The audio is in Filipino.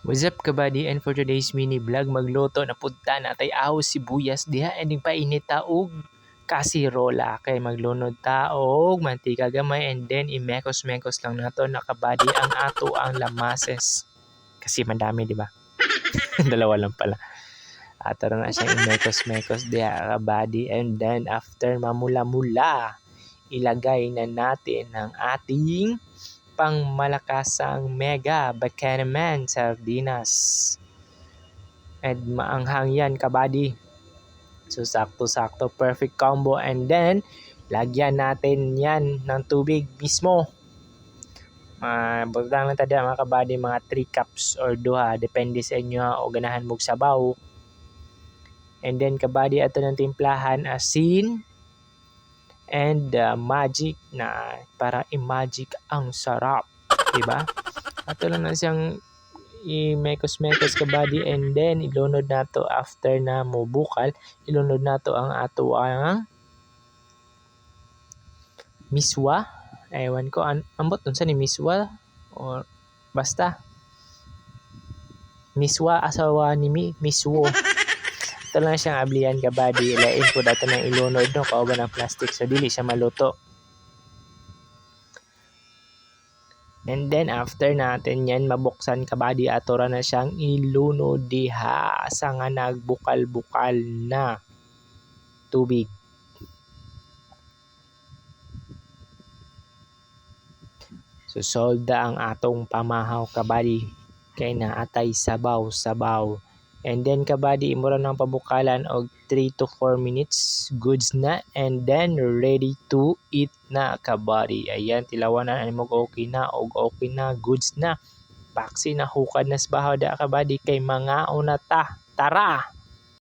What's up kabady, and for today's mini vlog magluto na punta natay ahos sibuyas diha and painit ta og kasirola kay maglunod ta og mantika gamay and then imekos-mekos lang nato na kabady ang ato ang lamases. Kasi madami di ba? Dalawa lang pala. Ato na siyang imekos-mekos diha kabady and then after mamula-mula ilagay na natin ang ating pang malakasang mega Buchanan sardinas. And maanghang yan kabady. So sakto-sakto, perfect combo, and then lagyan natin yan ng tubig mismo. Butang lang tada mga kabady, mga 3 cups or duha, depende sa inyo o ganahan mong sabaw. And then kabady ato ng timplahan asin and magic na para i-magic ang sarap, diba? Ato lang na siyang i-mekos-mekos kabady and then ilunod nato after na mubukal, ilunod nato ang ato ang miswa. Ewan ko ambot unsa ni miswa or basta miswa asawa ni miswo. Ito lang siyang ablihan kabady, ilain po dato ng ilunod no kauban ng plastic so dili siya maluto. And then after natin yan mabuksan kabady, ato ra na siyang ilunod diha sa nga nagbukal-bukal na tubig. So solda ang atong pamahaw kabady kay naatay sabaw-sabaw. And then kabady imo ra nang pabukalan og 3 to 4 minutes, goods na, and then ready to eat na kabady. Ayan, tilawanan ani mo okay na og okay na, goods na. Paksi na hukad na sa bahaw da kabady kay mga una ta. Tara!